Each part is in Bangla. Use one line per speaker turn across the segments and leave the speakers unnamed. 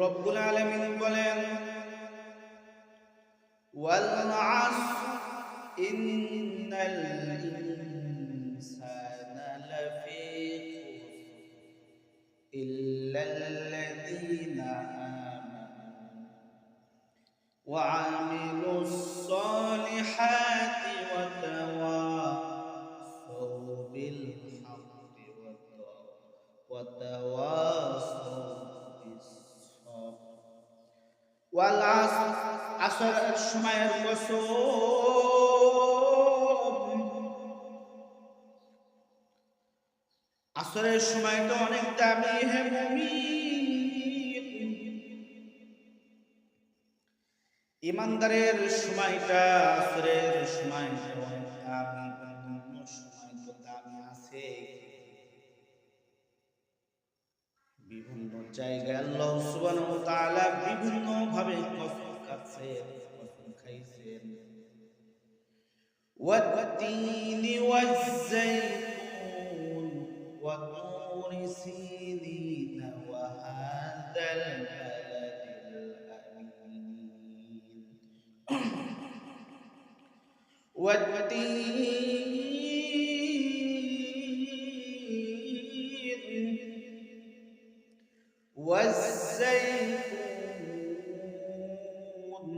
রব্বুল আলামিন বলেন ওয়াল আসর ইন্নাল ইনসানা লাফি খুসর ইল্লাল্লাযীনা আমানু ওয়া আমিলুস সালিহাতি ওয়া তাওয়াসাউ বিল হাক্কি ওয়া তাওয়াসাউ বিস সাবর। ওয়াল আসর, আসরের সময়ের কসম, আসরের সময়টা অনেক দামি হে মুমিন। ইমানদারের সময়টা, আসরের সময়টা অনেক দামি। অন্য সময় তো দামি আছে। বিভিন্ন জায়গায় আল্লাহ সুবহানাহু ওয়া তাআলা বিভিন্ন ভাবে কসম খাচ্ছেন, কসম খাইছেন। ওয়াত-তিনি ওয়াজ-যাইতুন ওয়া তুরি সিনিন ওয়া হাযাল বালাদিল আমিন। والزيتون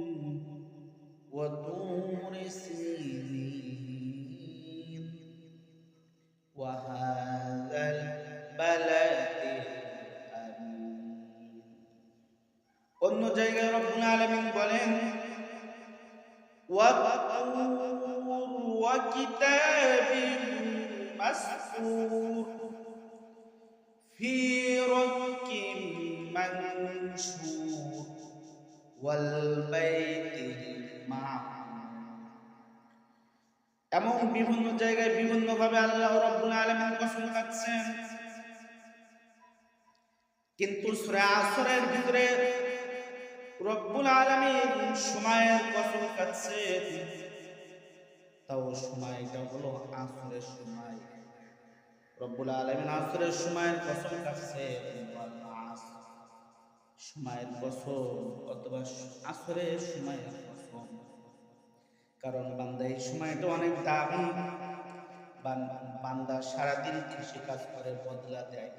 وطور سينين وهذا البلد الأمين। অন্য জায়গায় রব্বুল আলামিন বলেন والطور وكتاب مسطور في رك منشور والبيت المعمور। এমন বিভিন্ন জায়গায় বিভিন্ন ভাবে আল্লাহ রাব্বুল আলামিন কসম খাচ্ছেন, কিন্তু সূরা আসরের ভিতরে রব্বুল আলামিন সময়ের কসম খাচ্ছেন, তাও সময়টা হলো আসরের সময়। রব্বুল আলামিন আসরের সময়ের কসম খাচ্ছেন, সময়ের কসম অথবা আসরের সময়ের কসম। কারণ বান্দা এই সময়টা অনেক দামি। বান্দা সারাদিন কৃষি কাজ করে, বদলা দেয়,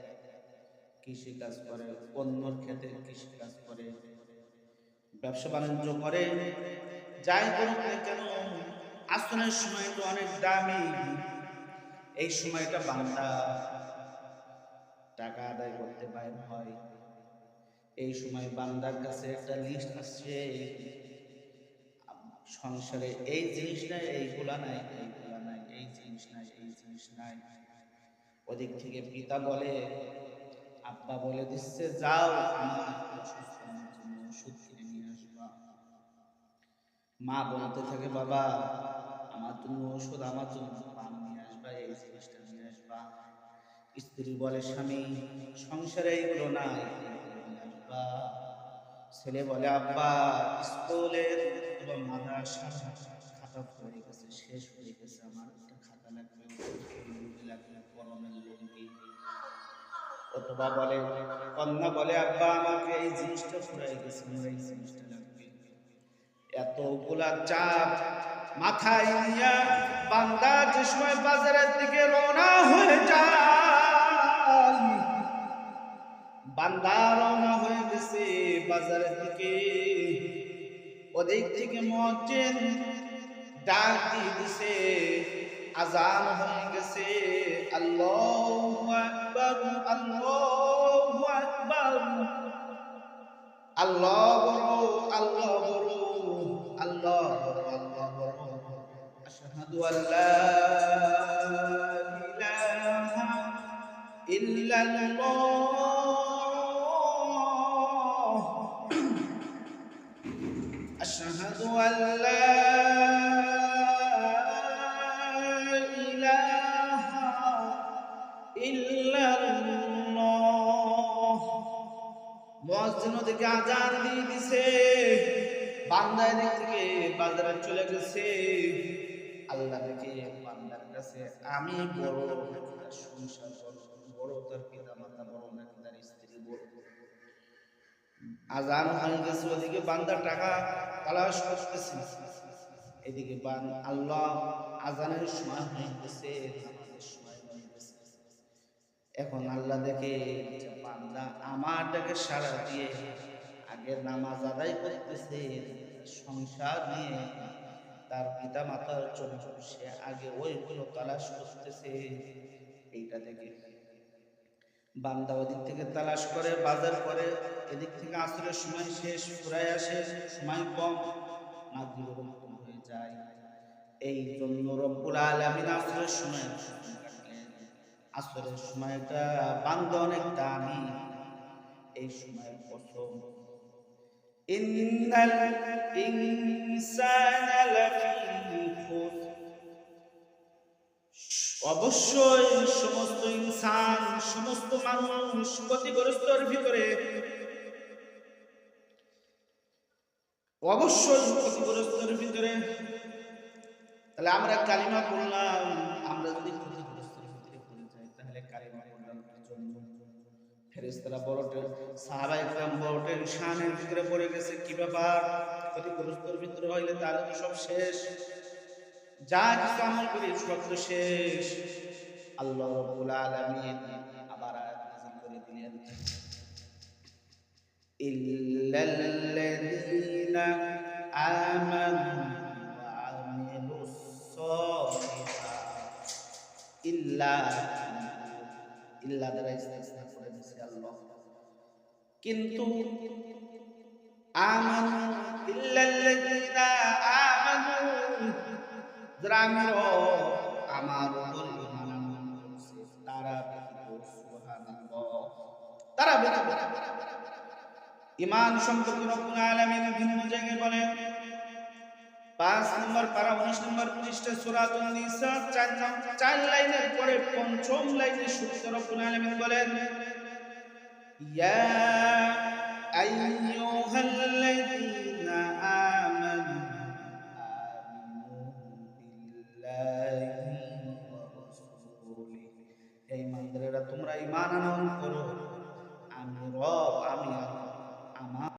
কৃষি কাজ করে, অন্যর ক্ষেতে কৃষি কাজ করে, ব্যবসা বাণিজ্য করে, যাই করুক না কেন আসরের সময়টা অনেক দামি। এই সময়টা বান্দা টাকা আদায় করতে বাইর হয়। এই সময় বান্দার কাছে একটা লিস্ট আসছে, সংসারে এই জিনিস নাই, এইগুলা নাই, এইগুলা নাই, এই জিনিস নাই, এই জিনিস নাই। ওদিক থেকে পিতা বলে, আব্বা বলে দিচ্ছে যাও আমার অসুস্থ, আমার জন্য ওষুধ কিনে নিয়ে আসবা। মা বলতে থাকে বাবা আমার জন্য ওষুধ, আমার জন্য পান নিয়ে আসবা, এই জিনিসটা নিয়ে আসবা। স্ত্রী বলে স্বামী সংসারে এইগুলো নাই, এইগুলো নিয়ে আসবা। ছেলে বলে আব্বা স্কুলের অথবা মাদ্রাসার খাতা হয়ে গেছে, শেষ হয়ে গেছে, আমার একটা খাতা লাগবে, লুঙ্গি লাগবে, গরমের লুঙ্গি। অথবা বলে কন্যা বলে আব্বা আমাকে এই জিনিসটা ফুরাই গেছে, আমার এই জিনিসটা লাগবে। এতগুলা চাপ মাথায় নিয়ে বান্দা যে সময় বাজারের দিকে রওনা হয়ে যায়, বান্দা রওনা হয়ে গেছে বাজারের দিকে। ওদিক থেকে মুয়াজ্জিন ডাক দিয়ে দিছে, আযান হয়ে গেছে, আল্লাহু আকবার, আল্লাহু আকবার, আল্লাহ বড়, আল্লাহ বড়, আল্লাহ বড়, আল্লাহ বড়। আশহাদু আল্লা ইলাহা ইল্লাল্লাহ, আশহাদু আল্লা ইলাহা ইল্লাল্লাহ। মুয়াজ্জিন ওদিকে আযান দিয়ে দিছে, বান্দা এদিক থেকে বাজারে চলে গেছে। আল্লাহ দেখে বান্দার কাছে আমি বড় নাকি তার সংসার বড়, বড় তার পিতা মাতা বড় নাকি তার স্ত্রী বড়। আজান হয়ে গেছে, ওদিকে বান্দা টাকা তালাশ করতেছে, এদিকে আল্লাহ আজানের সময় হয়ে গেছে, নামাজের সময় হয়ে গেছে। এখন আল্লাহ দেখে যে বান্দা আমার ডাকে সাড়া দিয়ে আগে নামাজ আদায় করতেছে, সংসার নিয়ে তার পিতা মাতার জন্য সে আগে ওইগুলো তালাশ করতেছে। এইটা দেখে বান্দা ওদিক থেকে তালাশ করে, বাজার করে, এদিক থেকে আসরের সময় শেষ, ফুরায় আসে, সময় কম, মাগরিবের মতন হয়ে যায়। এই জন্য রব্বুল আলামিন আসরের সময় আসরের সময়টা বান্দা অনেক দামি, এই সময়ের কসম। ইন্নাল ইনসানা লাফি খুসর, অবশ্যই সমস্ত ইনসান, সমস্ত মানুষ ক্ষতিগ্রস্তর ভিতরে, অবশ্যই ক্ষতিগ্রস্তর ভিতরে। তাহলে আমরা কালিমা পড়লাম, আমরা যদি ক্ষতিগ্রস্তর ভিতরে পড়ে যাই তাহলে কালিমা পড়লাম কি জন্য? ফেরেশতারা বড় সাহাবায়ে কেরাম বড় টেনশনের ভিতরে পড়ে গেছে, কি ব্যাপার, ক্ষতিগ্রস্তর ভিতরে হইলে তাহলে তো সব শেষ, যা কিছু আমল করি সব তো শেষ। আল্লাহ রাব্বুল আলামিন আবার আয়াত নাযিল করে দিলেন, ইল্লাল্লাযীনা আমানু ওয়া আমিলুস সালিহাত, ইল্লা দ্বারা ইস্তিসনা করে দিয়েছে আল্লাহ। কিন্তু আমানু, ইল্লাল্লাযীনা আমানু, যারা আমার উপর ঈমান আনয়ন করছে তারা ব্যতীত, সুবহানাল্লাহ, তারা ব্যতীত। ঈমান সম্পর্কে রব্বুল আলামিন ভিন্ন জায়গায় বলেন, 5 নম্বর পারা 19 নম্বর পৃষ্ঠা সূরা আন-নিসা 4 লাইনের পরে 5ম লাইনে সূরা রব্বুল আলামিন বলেন, ইয়া আইয়ুহাল্লাযীনা আমানু আমিনু বিল্লাহি ওয়া রাসূলিহি, হে ঈমানদারেরা তোমরা ঈমান আনয়ন করো